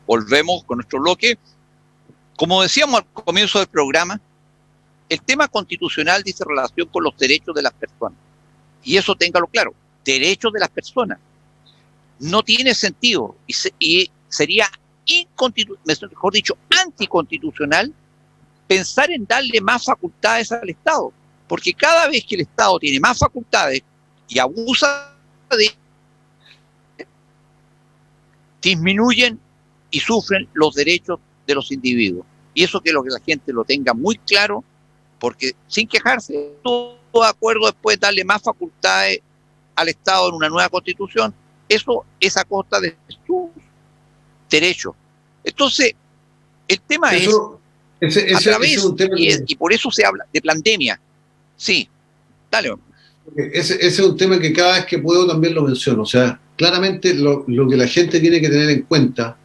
volvemos con nuestro bloque. Como decíamos al comienzo del programa, el tema constitucional dice relación con los derechos de las personas. Y eso téngalo claro, derechos de las personas. No tiene sentido y sería mejor dicho, anticonstitucional pensar en darle más facultades al Estado. Porque cada vez que el Estado tiene más facultades y abusa de, disminuyen y sufren los derechos de los individuos. Y eso que la gente lo tenga muy claro, porque sin quejarse, todo de acuerdo después de darle más facultades al Estado en una nueva constitución, eso es a costa de sus derechos. Entonces, el tema es a través, y por eso se habla de pandemia. Sí, dale. Ese es un tema que cada vez que puedo también lo menciono. O sea, claramente lo que la gente tiene que tener en cuenta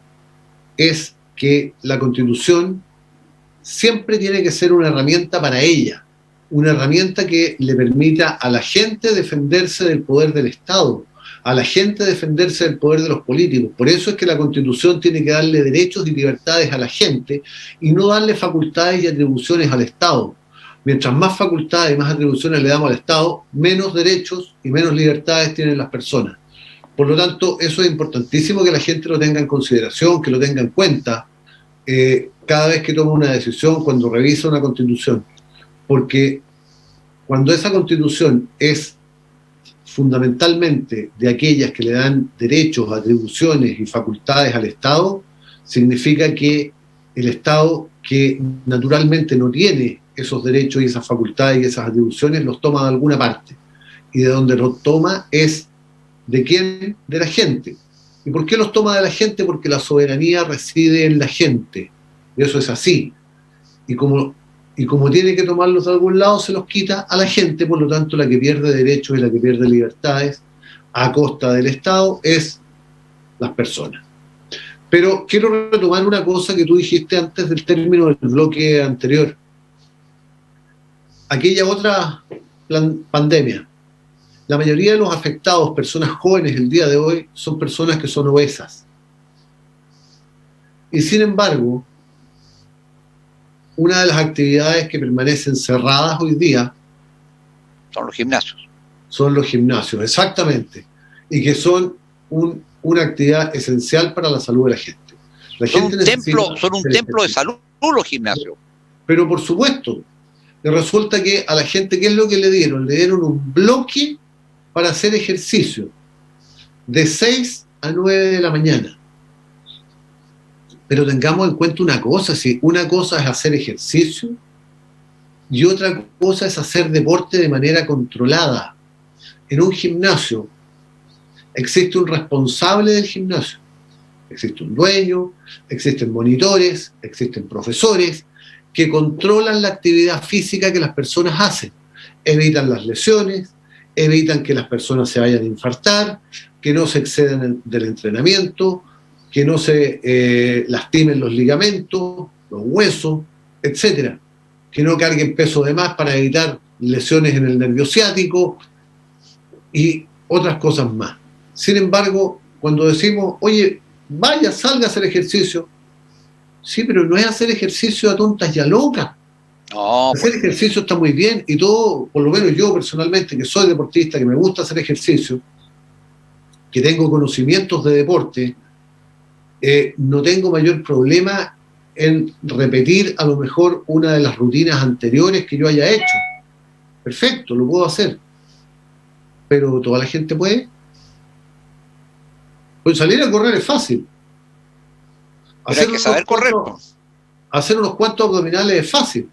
es que la Constitución siempre tiene que ser una herramienta para ella, una herramienta que le permita a la gente defenderse del poder del Estado, a la gente defenderse del poder de los políticos. Por eso es que la Constitución tiene que darle derechos y libertades a la gente y no darle facultades y atribuciones al Estado. Mientras más facultades y más atribuciones le damos al Estado, menos derechos y menos libertades tienen las personas. Por lo tanto, eso es importantísimo que la gente lo tenga en consideración, que lo tenga en cuenta cada vez que toma una decisión, cuando revisa una Constitución. Porque cuando esa Constitución es fundamentalmente de aquellas que le dan derechos, atribuciones y facultades al Estado, significa que el Estado, que naturalmente no tiene esos derechos y esas facultades y esas atribuciones, los toma de alguna parte. Y de donde los toma es ¿de quién? De la gente. ¿Y por qué los toma de la gente? Porque la soberanía reside en la gente. Y eso es así. Y como tiene que tomarlos de algún lado, se los quita a la gente. Por lo tanto, la que pierde derechos y la que pierde libertades a costa del Estado es las personas. Pero quiero retomar una cosa que tú dijiste antes del término del bloque anterior. Aquella otra pandemia. La mayoría de los afectados, personas jóvenes el día de hoy, son personas que son obesas. Y sin embargo, una de las actividades que permanecen cerradas hoy día son los gimnasios. Son los gimnasios, exactamente. Y que son una actividad esencial para la salud de la gente. Son un templo de salud los gimnasios. Pero por supuesto, resulta que a la gente, ¿qué es lo que le dieron? Le dieron un bloque para hacer ejercicio de 6 a 9 de la mañana. Pero tengamos en cuenta una cosa, si una cosa es hacer ejercicio y otra cosa es hacer deporte de manera controlada. En un gimnasio existe un responsable del gimnasio, existe un dueño, existen monitores, existen profesores que controlan la actividad física que las personas hacen, evitan las lesiones, evitan que las personas se vayan a infartar, que no se excedan del entrenamiento, que no se lastimen los ligamentos, los huesos, etcétera, que no carguen peso de más para evitar lesiones en el nervio ciático y otras cosas más. Sin embargo, cuando decimos, oye, vaya, salga a hacer ejercicio, sí, pero no es hacer ejercicio a tontas y a locas. No, hacer ejercicio está muy bien y todo, por lo menos yo personalmente, que soy deportista, que me gusta hacer ejercicio, que tengo conocimientos de deporte, no tengo mayor problema en repetir a lo mejor una de las rutinas anteriores que yo haya hecho. Perfecto, lo puedo hacer. Pero ¿toda la gente puede? Pues salir a correr es fácil. Pero hay que saber correr. Hacer unos cuantos abdominales es fácil.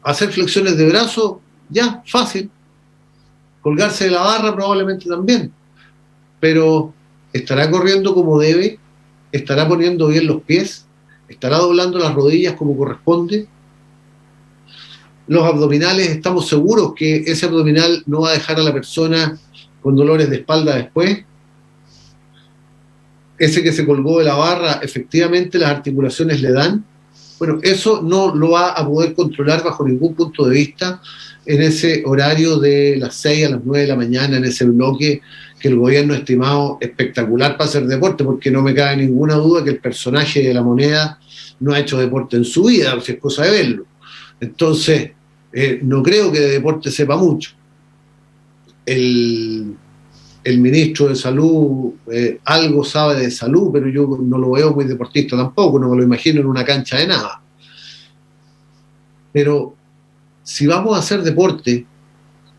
Hacer flexiones de brazo, ya, fácil. Colgarse de la barra probablemente también. Pero ¿estará corriendo como debe? ¿Estará poniendo bien los pies? ¿Estará doblando las rodillas como corresponde? Los abdominales, ¿estamos seguros que ese abdominal no va a dejar a la persona con dolores de espalda después? Ese que se colgó de la barra, efectivamente las articulaciones le dan. Bueno, eso no lo va a poder controlar bajo ningún punto de vista en ese horario de las 6 a las 9 de la mañana, en ese bloque que el gobierno ha estimado espectacular para hacer deporte, porque no me cabe ninguna duda que el personaje de la moneda no ha hecho deporte en su vida, si es cosa de verlo. Entonces, no creo que de deporte sepa mucho. El ministro de Salud algo sabe de salud, pero yo no lo veo muy deportista tampoco, no me lo imagino en una cancha de nada. Pero si vamos a hacer deporte,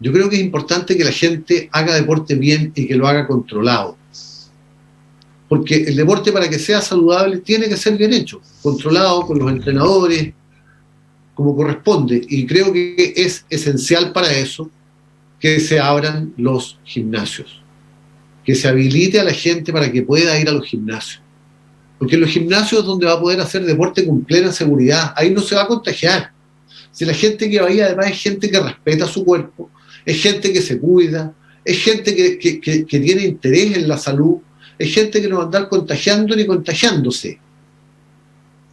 yo creo que es importante que la gente haga deporte bien y que lo haga controlado. Porque el deporte, para que sea saludable, tiene que ser bien hecho, controlado con los entrenadores, como corresponde. Y creo que es esencial para eso que se abran los gimnasios, que se habilite a la gente para que pueda ir a los gimnasios. Porque en los gimnasios es donde va a poder hacer deporte con plena seguridad. Ahí no se va a contagiar. Si la gente que va ahí, además, es gente que respeta su cuerpo, es gente que se cuida, es gente que tiene interés en la salud, es gente que no va a andar contagiando ni contagiándose.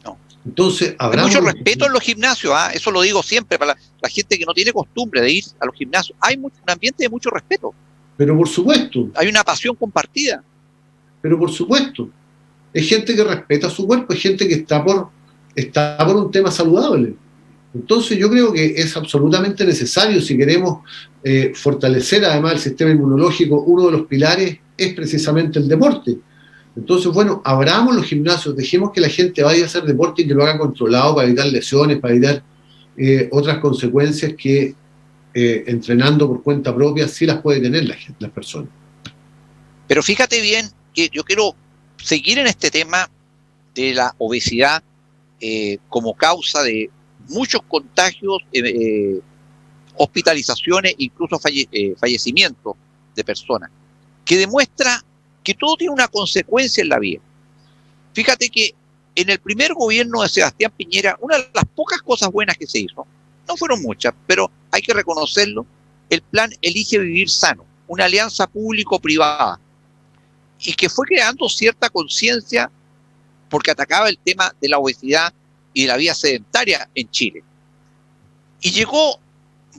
No. Entonces, hay mucho respeto en los gimnasios, eso lo digo siempre, para la gente que no tiene costumbre de ir a los gimnasios. Hay un ambiente de mucho respeto. Pero por supuesto. Hay una pasión compartida. Pero por supuesto. Es gente que respeta su cuerpo, es gente que está por un tema saludable. Entonces yo creo que es absolutamente necesario, si queremos fortalecer además el sistema inmunológico. Uno de los pilares es precisamente el deporte. Entonces, bueno, abramos los gimnasios, dejemos que la gente vaya a hacer deporte y que lo haga controlado para evitar lesiones, para evitar otras consecuencias que entrenando por cuenta propia sí las puede tener las personas. Pero fíjate bien que yo quiero seguir en este tema de la obesidad como causa de muchos contagios, hospitalizaciones, incluso fallecimientos de personas, que demuestra que todo tiene una consecuencia en la vida. Fíjate que en el primer gobierno de Sebastián Piñera, una de las pocas cosas buenas que se hizo, no fueron muchas, pero hay que reconocerlo, el plan Elige Vivir Sano, una alianza público-privada, y que fue creando cierta conciencia porque atacaba el tema de la obesidad y de la vida sedentaria en Chile. Y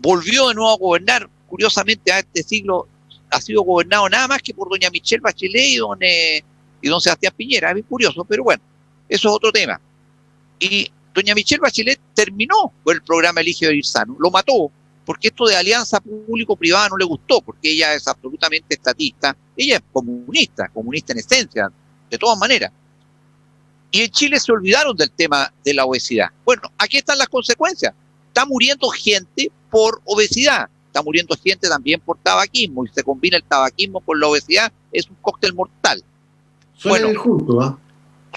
volvió de nuevo a gobernar, curiosamente a este siglo ha sido gobernado nada más que por doña Michelle Bachelet y don Sebastián Piñera. Es bien curioso, pero bueno, eso es otro tema. Y doña Michelle Bachelet terminó con el programa Elige Vivir Sano, lo mató, porque esto de alianza público-privada no le gustó, porque ella es absolutamente estatista, ella es comunista en esencia, de todas maneras. Y en Chile se olvidaron del tema de la obesidad. Bueno, aquí están las consecuencias. Está muriendo gente por obesidad, está muriendo gente también por tabaquismo, y se combina el tabaquismo con la obesidad, es un cóctel mortal. Suelen ir juntos, ¿ah?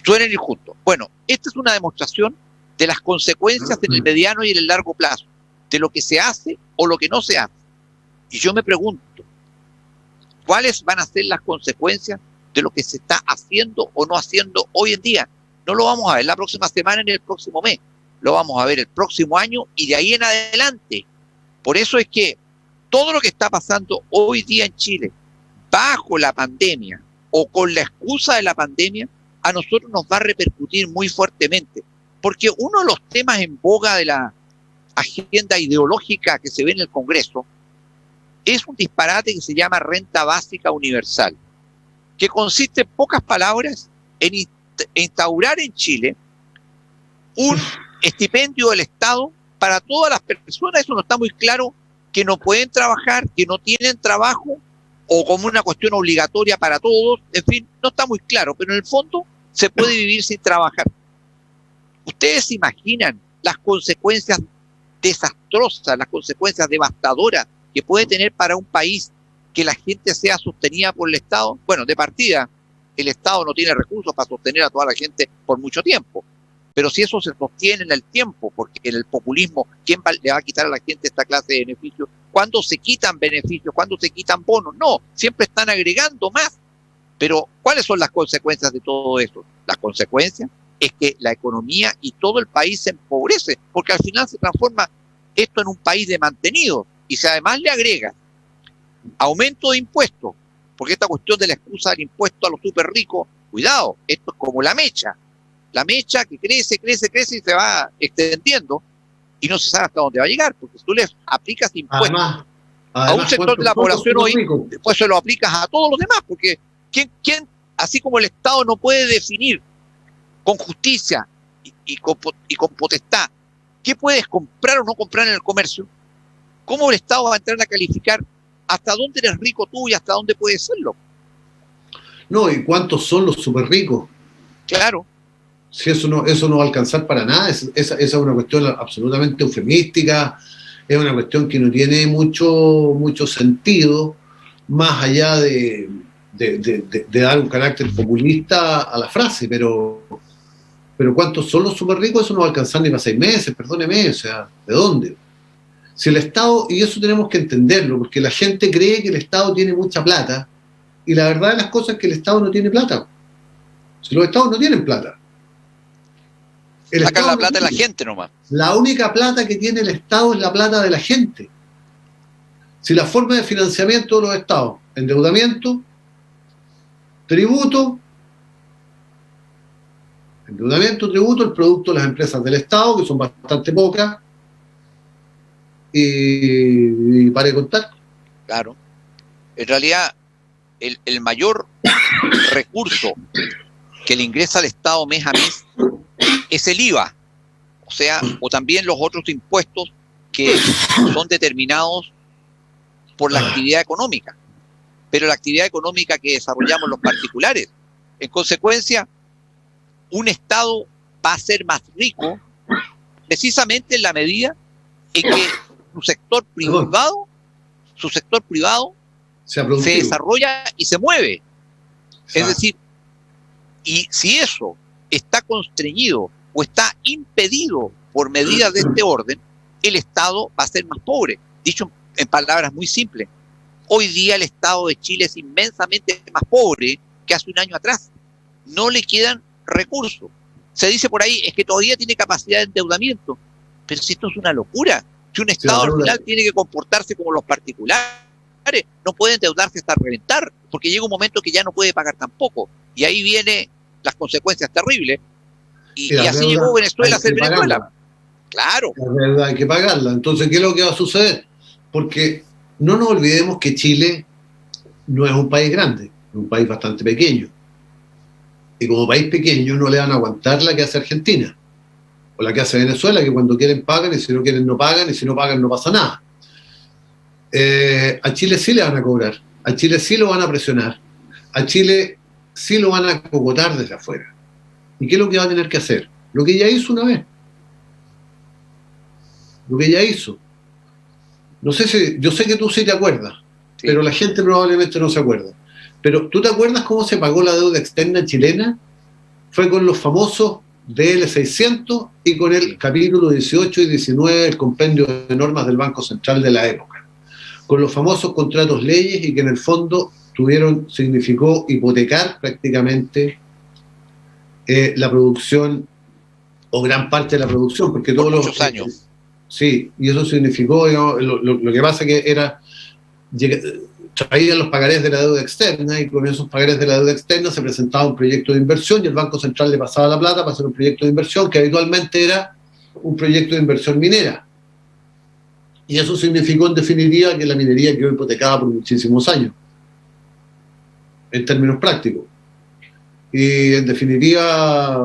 Suelen ir juntos. Bueno, esta es una demostración de las consecuencias en el mediano y en el largo plazo, de lo que se hace o lo que no se hace. Y yo me pregunto, ¿cuáles van a ser las consecuencias de lo que se está haciendo o no haciendo hoy en día? No lo vamos a ver la próxima semana ni el próximo mes, lo vamos a ver el próximo año y de ahí en adelante. Por eso es que todo lo que está pasando hoy día en Chile, bajo la pandemia o con la excusa de la pandemia, a nosotros nos va a repercutir muy fuertemente. Porque uno de los temas en boga de la agenda ideológica que se ve en el Congreso es un disparate que se llama renta básica universal, que consiste en pocas palabras en instaurar en Chile un estipendio del Estado para todas las personas. Eso no está muy claro, que no pueden trabajar, que no tienen trabajo, o como una cuestión obligatoria para todos. En fin, no está muy claro, pero en el fondo se puede vivir sin trabajar. ¿Ustedes se imaginan las consecuencias desastrosas, las consecuencias devastadoras que puede tener para un país que la gente sea sostenida por el Estado? Bueno, de partida, el Estado no tiene recursos para sostener a toda la gente por mucho tiempo. Pero si eso se sostiene en el tiempo, porque en el populismo, ¿quién le va a quitar a la gente esta clase de beneficios? ¿Cuándo se quitan beneficios? ¿Cuándo se quitan bonos? No, siempre están agregando más. Pero, ¿cuáles son las consecuencias de todo eso? Las consecuencias es que la economía y todo el país se empobrece, porque al final se transforma esto en un país de mantenidos. Y si además le agrega aumento de impuestos, porque esta cuestión de la excusa del impuesto a los súper ricos, cuidado, esto es como la mecha que crece y se va extendiendo y no se sabe hasta dónde va a llegar, porque si tú le aplicas impuestos a un sector de la población hoy, ricos? después se lo aplicas a todos los demás, porque así como el Estado no puede definir con justicia y con potestad qué puedes comprar o no comprar en el comercio, ¿cómo el Estado va a entrar a calificar hasta dónde eres rico tú y hasta dónde puedes serlo? No, ¿y cuántos son los súper ricos? Claro. Si eso no va a alcanzar para nada, esa es una cuestión absolutamente eufemística, es una cuestión que no tiene mucho sentido, más allá de dar un carácter populista a la frase, pero ¿cuántos son los súper ricos? Eso no va a alcanzar ni para 6 meses, perdóneme, o sea, ¿de dónde? Si el Estado, y eso tenemos que entenderlo, porque la gente cree que el Estado tiene mucha plata, y la verdad de las cosas es que el Estado no tiene plata. Si los Estados no tienen plata. Sacan la plata de la gente nomás. La única plata que tiene el Estado es la plata de la gente. Si la forma de financiamiento de los Estados, endeudamiento, tributo, el producto de las empresas del Estado, que son bastante pocas, y para de contar. Claro. En realidad, el mayor recurso que le ingresa al Estado mes a mes es el IVA, o sea, o también los otros impuestos que son determinados por la actividad económica, pero la actividad económica que desarrollamos los particulares. En consecuencia, un Estado va a ser más rico precisamente en la medida en que su sector privado se desarrolla y se mueve. Es decir, y si eso está constreñido o está impedido por medidas de este orden, el Estado va a ser más pobre. Dicho en palabras muy simples, hoy día el Estado de Chile es inmensamente más pobre que hace un año atrás. No le quedan recursos. Se dice por ahí, es que todavía tiene capacidad de endeudamiento, pero si esto es una locura, si un Estado al final tiene que comportarse como los particulares, no puede endeudarse hasta reventar, porque llega un momento que ya no puede pagar tampoco, y ahí vienen las consecuencias terribles, y así llegó Venezuela a ser Venezuela. Claro. La verdad, hay que pagarla. Entonces, ¿qué es lo que va a suceder? Porque no nos olvidemos que Chile no es un país grande, es un país bastante pequeño. Y como país pequeño no le van a aguantar la que hace Argentina, o la que hace Venezuela, que cuando quieren pagan, y si no quieren no pagan, y si no pagan no pasa nada. A Chile sí le van a cobrar, a Chile sí lo van a presionar, a Chile sí lo van a cogotar desde afuera. ¿Y qué es lo que va a tener que hacer? Lo que ya hizo una vez. Lo que ya hizo. No sé si, yo sé que tú sí te acuerdas, sí, pero la gente probablemente no se acuerda. Pero ¿tú te acuerdas cómo se pagó la deuda externa chilena? Fue con los famosos DL600 y con el capítulo 18 y 19 del compendio de normas del Banco Central de la época. Con los famosos contratos leyes, y que en el fondo significó hipotecar prácticamente la producción, o gran parte de la producción, porque todos los muchos años. Sí, y eso significó, digamos, lo que pasa que era, traían los pagarés de la deuda externa, y con esos pagarés de la deuda externa se presentaba un proyecto de inversión, y el Banco Central le pasaba la plata para hacer un proyecto de inversión, que habitualmente era un proyecto de inversión minera. Y eso significó, en definitiva, que la minería quedó hipotecada por muchísimos años, en términos prácticos. Y, en definitiva,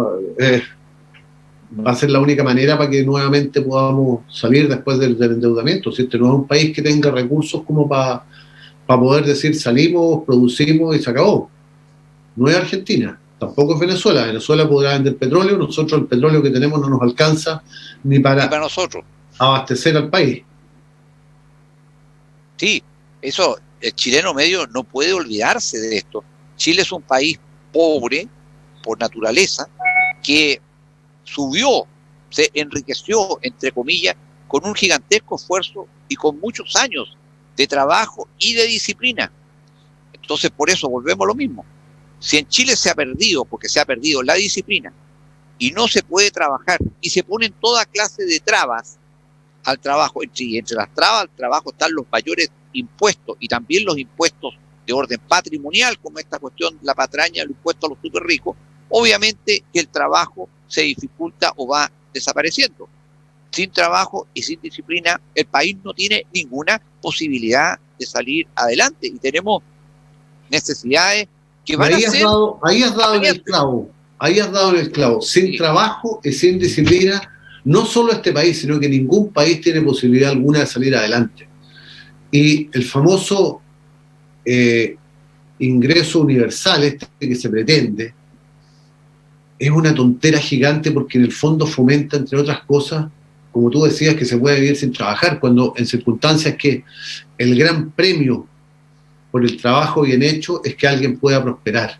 va a ser la única manera para que nuevamente podamos salir después del endeudamiento. Si este no es un país que tenga recursos como para poder decir salimos, producimos y se acabó. No es Argentina, tampoco es Venezuela. Venezuela podrá vender petróleo, nosotros el petróleo que tenemos no nos alcanza ni para nosotros abastecer al país. Sí, eso, el chileno medio no puede olvidarse de esto. Chile es un país pobre por naturaleza, que subió, se enriqueció, entre comillas, con un gigantesco esfuerzo y con muchos años de trabajo y de disciplina. Entonces, por eso volvemos a lo mismo. Si en Chile se ha perdido, porque se ha perdido la disciplina, y no se puede trabajar, y se ponen toda clase de trabas al trabajo, y entre las trabas al trabajo están los mayores impuestos, y también los impuestos de orden patrimonial, como esta cuestión, la patraña, el impuesto a los súper ricos, obviamente que el trabajo se dificulta o va desapareciendo. sin trabajo y sin disciplina, el país no tiene ninguna posibilidad de salir adelante. Y tenemos necesidades que van a ser... Ahí has dado en el clavo. Ahí has dado en el clavo. Sin trabajo y sin disciplina, no solo este país, sino que ningún país tiene posibilidad alguna de salir adelante. Y el famoso ingreso universal, este que se pretende, es una tontera gigante porque en el fondo fomenta, entre otras cosas, como tú decías, que se puede vivir sin trabajar, cuando en circunstancias que el gran premio por el trabajo bien hecho es que alguien pueda prosperar.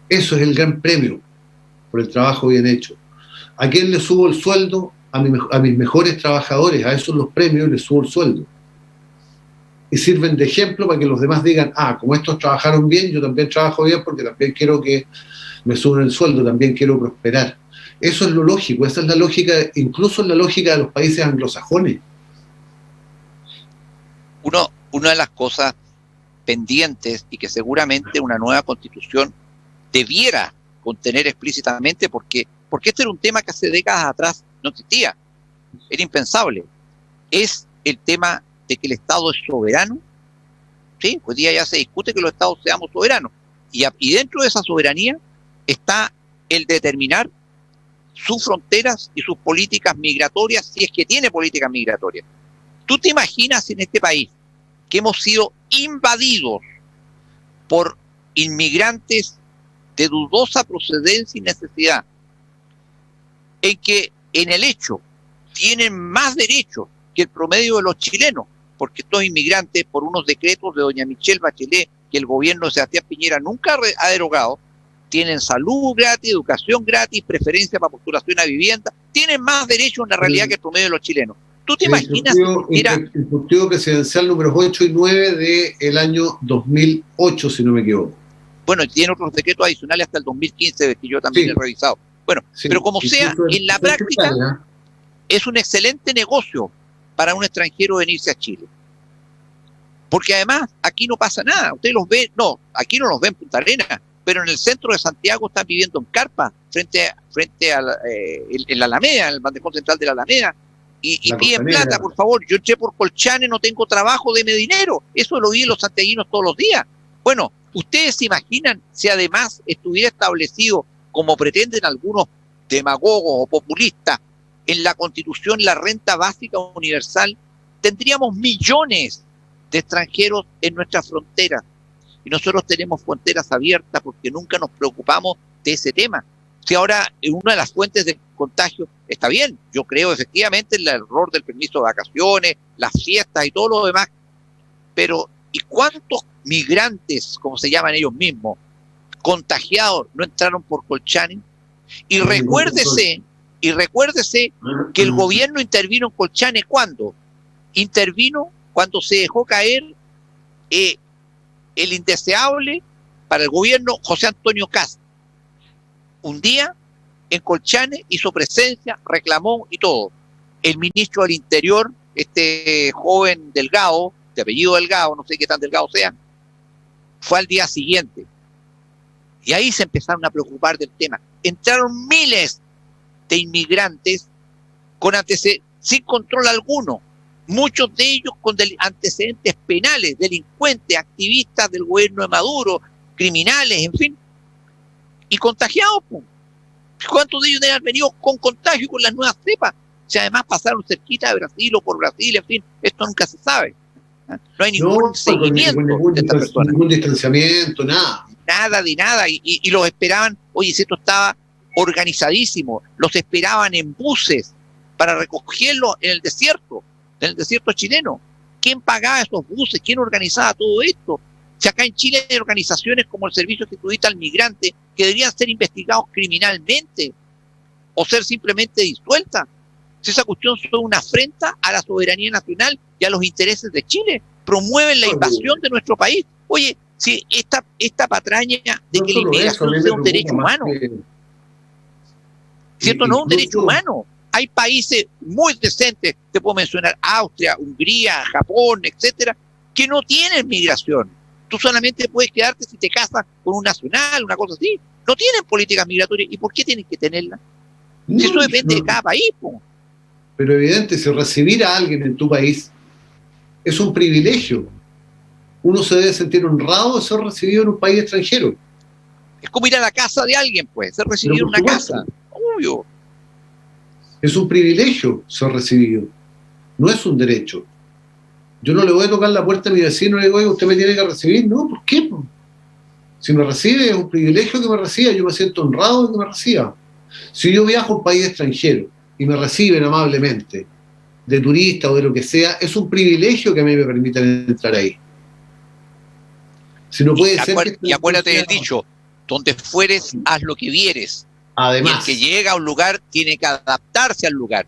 Eso es el gran premio por el trabajo bien hecho. ¿A quién le subo el sueldo? A mis mejores trabajadores, a esos los premios les subo el sueldo. Y sirven de ejemplo para que los demás digan, como estos trabajaron bien, yo también trabajo bien porque también quiero que me suban el sueldo, también quiero prosperar. Eso es lo lógico, esa es la lógica, incluso la lógica de los países anglosajones. Una de las cosas pendientes y que seguramente una nueva constitución debiera contener explícitamente, porque este era un tema que hace décadas atrás no existía, era impensable, es el tema de que el Estado es soberano. Sí, hoy día ya se discute que los Estados seamos soberanos, y dentro de esa soberanía está el determinar sus fronteras y sus políticas migratorias, si es que tiene políticas migratorias. ¿Tú te imaginas en este país que hemos sido invadidos por inmigrantes de dudosa procedencia y necesidad, en que en el hecho tienen más derechos que el promedio de los chilenos, porque estos inmigrantes, por unos decretos de doña Michelle Bachelet, que el gobierno de Sebastián Piñera nunca ha derogado, tienen salud gratis, educación gratis, preferencia para postulación a vivienda, tienen más derechos en la realidad que el promedio de los chilenos. ¿Tú te imaginas que era el Ejecutivo Presidencial número 8 y 9 del año 2008, si no me equivoco? Bueno, tiene otros decretos adicionales hasta el 2015, que yo también he revisado. Bueno, pero como sea, en la práctica es un excelente negocio para un extranjero venirse a Chile. Porque además aquí no pasa nada. Ustedes los ven, aquí no los ven en Punta Arenas, pero en el centro de Santiago están viviendo en carpa frente a la Alameda, en el bandejón central de la Alameda, y piden plata, por favor. Yo entré por Colchane, no tengo trabajo, deme dinero. Eso lo viven los santiaguinos todos los días. Bueno, ustedes se imaginan si además estuviera establecido, como pretenden algunos demagogos o populistas, en la Constitución la renta básica universal, tendríamos millones de extranjeros en nuestras fronteras. Y nosotros tenemos fronteras abiertas porque nunca nos preocupamos de ese tema. Si ahora una de las fuentes de contagio está bien, yo creo efectivamente en el error del permiso de vacaciones, las fiestas y todo lo demás, pero ¿y cuántos migrantes, como se llaman ellos mismos, contagiados, no entraron por Colchane? Y recuérdese que el gobierno intervino en Colchane ¿cuándo? Intervino cuando se dejó caer el indeseable para el gobierno José Antonio Kast. Un día en Colchane hizo presencia, reclamó y todo. El ministro del Interior, este joven Delgado, de apellido Delgado, no sé qué tan delgado sea, fue al día siguiente. Y ahí se empezaron a preocupar del tema. Entraron miles de inmigrantes sin control alguno. Muchos de ellos con antecedentes penales, delincuentes, activistas del gobierno de Maduro, criminales, en fin, y contagiados. ¿Cuántos de ellos han venido con contagio y con las nuevas cepas? Si además pasaron cerquita de Brasil o por Brasil, en fin, esto nunca se sabe. No hay ningún seguimiento de estas personas. Ningún distanciamiento, nada. Nada de nada. Y los esperaban, oye, si esto estaba organizadísimo, los esperaban en buses para recogerlos en el desierto chileno. ¿Quién pagaba esos buses? ¿Quién organizaba todo esto? Si acá en Chile hay organizaciones como el Servicio Jesuita al Migrante que deberían ser investigados criminalmente o ser simplemente disueltas. Si esa cuestión es una afrenta a la soberanía nacional y a los intereses de Chile, promueven la invasión de nuestro país. Oye, si esta patraña de que la inmigración sea un derecho humano, ¿cierto? No es un derecho humano. Hay países muy decentes, te puedo mencionar Austria, Hungría, Japón, etcétera, que no tienen migración. Tú solamente puedes quedarte si te casas con un nacional, una cosa así. No tienen políticas migratorias. ¿Y por qué tienen que tenerlas? Si eso depende de cada país, po. pero evidente, si recibir a alguien en tu país es un privilegio, uno se debe sentir honrado de ser recibido en un país extranjero. Es como ir a la casa de alguien, pues, ser recibido en una casa. Obvio. Es un privilegio ser recibido, no es un derecho. Yo no le voy a tocar la puerta a mi vecino y le digo, oye, usted me tiene que recibir. No, ¿por qué? Si me recibe, es un privilegio que me reciba, yo me siento honrado de que me reciba. Si yo viajo a un país extranjero y me reciben amablemente, de turista o de lo que sea, es un privilegio que a mí me permitan entrar ahí. Si no puede ser y acuérdate del dicho, donde fueres, haz lo que vieres. Además, y el que llega a un lugar tiene que adaptarse al lugar.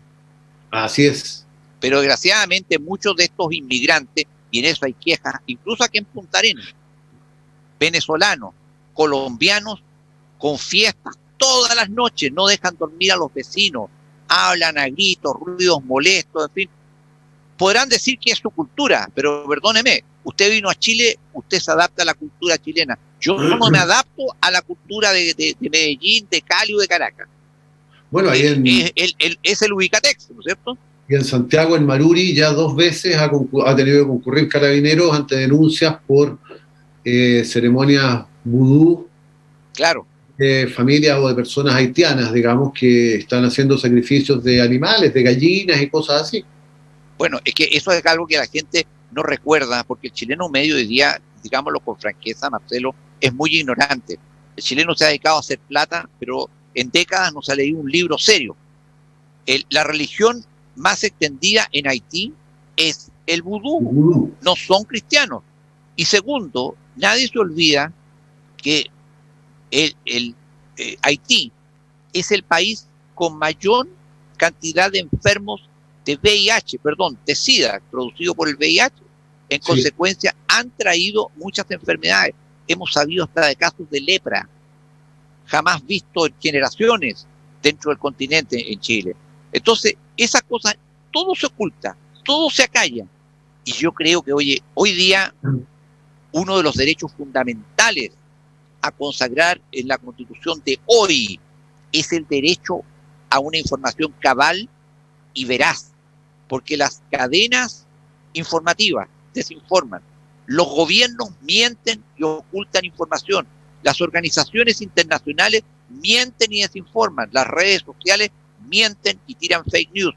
Así es. Pero desgraciadamente muchos de estos inmigrantes, y en eso hay quejas, incluso aquí en Punta Arenas, venezolanos, colombianos, con fiestas todas las noches, no dejan dormir a los vecinos, hablan a gritos, ruidos molestos, en fin. Podrán decir que es su cultura, pero perdóneme, usted vino a Chile, usted se adapta a la cultura chilena. Yo no me adapto a la cultura de Medellín, de Cali o de Caracas. Bueno, ahí es el ubicatex, ¿no es cierto? Y en Santiago, en Maruri, ya 2 veces ha tenido que concurrir Carabineros ante denuncias por ceremonias vudú, claro, de familias o de personas haitianas, digamos, que están haciendo sacrificios de animales, de gallinas y cosas así. Bueno, es que eso es algo que la gente no recuerda, porque el chileno medio hoy día, digámoslo con franqueza, Marcelo, es muy ignorante. El chileno se ha dedicado a hacer plata, pero en décadas no se ha leído un libro serio. La religión más extendida en Haití es el vudú. No son cristianos. Y segundo, nadie se olvida que Haití es el país con mayor cantidad de enfermos de VIH, de SIDA, producido por el VIH. En consecuencia, han traído muchas enfermedades. Hemos sabido hasta de casos de lepra, jamás visto en generaciones dentro del continente en Chile. Entonces, esas cosas, todo se oculta, todo se acalla. Y yo creo que hoy día, uno de los derechos fundamentales a consagrar en la Constitución de hoy es el derecho a una información cabal y veraz, porque las cadenas informativas desinforman, los gobiernos mienten y ocultan información, las organizaciones internacionales mienten y desinforman, las redes sociales mienten y tiran fake news.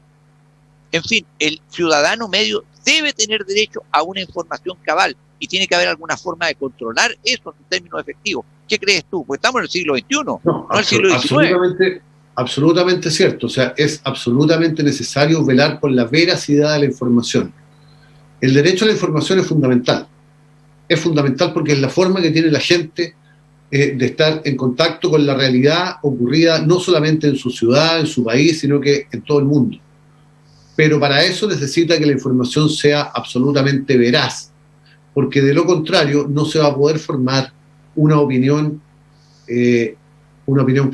En fin, el ciudadano medio debe tener derecho a una información cabal y tiene que haber alguna forma de controlar eso en términos efectivos. ¿Qué crees tú? Pues estamos en el siglo XXI, no el siglo XIX. Absolutamente cierto. O sea, es absolutamente necesario velar por la veracidad de la información. El derecho a la información es fundamental. Es fundamental porque es la forma que tiene la gente de estar en contacto con la realidad ocurrida no solamente en su ciudad, en su país, sino que en todo el mundo. Pero para eso necesita que la información sea absolutamente veraz, porque de lo contrario no se va a poder formar una opinión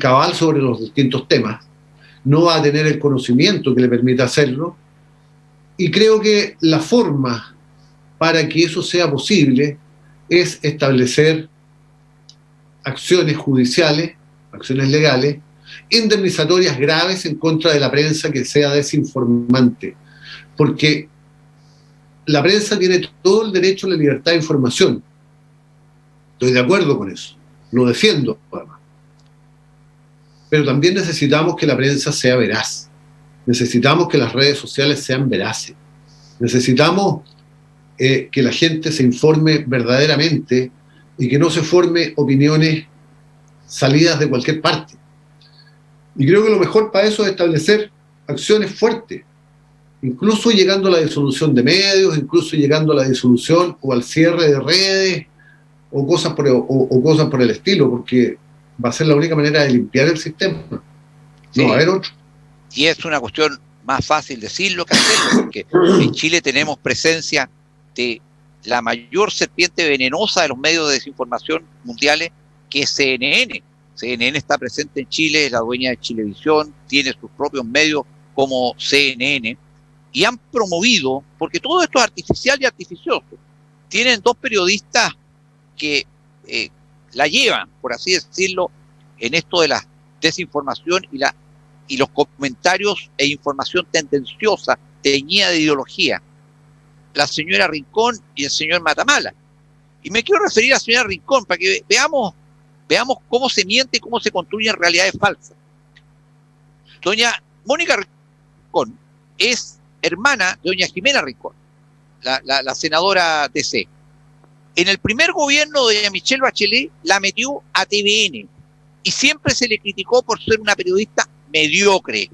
cabal sobre los distintos temas, no va a tener el conocimiento que le permita hacerlo, y creo que la forma para que eso sea posible es establecer acciones judiciales, acciones legales, indemnizatorias graves en contra de la prensa que sea desinformante, porque la prensa tiene todo el derecho a la libertad de información. Estoy de acuerdo con eso, lo defiendo además. Pero también necesitamos que la prensa sea veraz, necesitamos que las redes sociales sean veraces, necesitamos que la gente se informe verdaderamente y que no se forme opiniones salidas de cualquier parte. Y creo que lo mejor para eso es establecer acciones fuertes, incluso llegando a la disolución de medios, incluso llegando a la disolución o al cierre de redes o cosas por el estilo, porque va a ser la única manera de limpiar el sistema. Sí. No va a haber otro. Y es una cuestión más fácil decirlo que hacerlo, porque en Chile tenemos presencia de la mayor serpiente venenosa de los medios de desinformación mundiales, que es CNN. CNN está presente en Chile, es la dueña de Chilevisión, tiene sus propios medios como CNN, y han promovido, porque todo esto es artificial y artificioso, tienen 2 periodistas que la llevan, por así decirlo, en esto de la desinformación y la y los comentarios e información tendenciosa, teñida de ideología, la señora Rincón y el señor Matamala. Y me quiero referir a la señora Rincón para que veamos cómo se miente y cómo se construyen realidades falsas. Doña Mónica Rincón es hermana de doña Jimena Rincón, la senadora DC. En el primer gobierno de doña Michelle Bachelet la metió a TVN y siempre se le criticó por ser una periodista mediocre.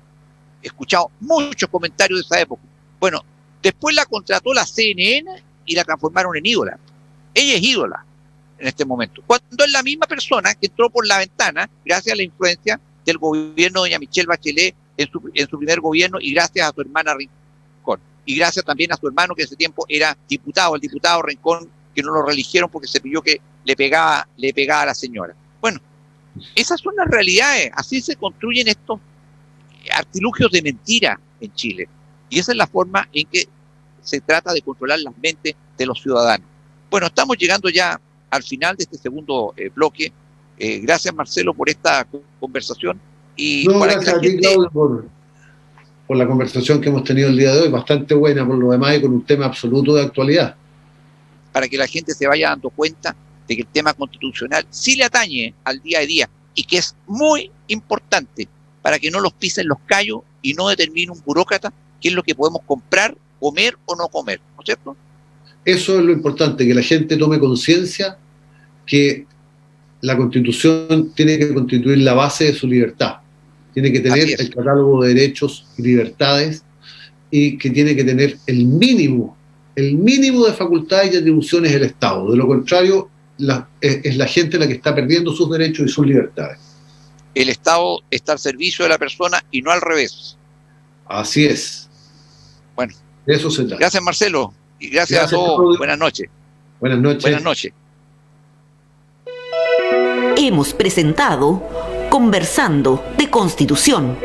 He escuchado muchos comentarios de esa época. Bueno, después la contrató la CNN y la transformaron en ídola. Ella es ídola en este momento, cuando es la misma persona que entró por la ventana gracias a la influencia del gobierno de doña Michelle Bachelet en su primer gobierno y gracias a su hermana Rincón. Y gracias también a su hermano que en ese tiempo era diputado, el diputado Rincón, que no lo reeligieron porque se pidió que le pegaba a la señora. Bueno, esas son las realidades. Así se construyen estos artilugios de mentira en Chile. Y esa es la forma en que se trata de controlar las mentes de los ciudadanos. Bueno, estamos llegando ya al final de este segundo bloque. Gracias, Marcelo, por esta conversación. Y no, para gracias que la gente... a ti, Claudio, por la conversación que hemos tenido el día de hoy, bastante buena por lo demás y con un tema absoluto de actualidad. Para que la gente se vaya dando cuenta de que el tema constitucional sí le atañe al día a día y que es muy importante para que no los pisen los callos y no determine un burócrata qué es lo que podemos comprar, comer o no comer, ¿no es cierto? Eso es lo importante, que la gente tome conciencia que la Constitución tiene que constituir la base de su libertad, tiene que tener el catálogo de derechos y libertades y que tiene que tener el mínimo de facultades y atribuciones del Estado. De lo contrario, es la gente la que está perdiendo sus derechos y sus libertades. El Estado está al servicio de la persona y no al revés. Así es. Bueno, de eso se trata. Gracias, Marcelo, y gracias a todos. Buenas noches. Buenas noches. Buenas noches. Hemos presentado Conversando de Constitución.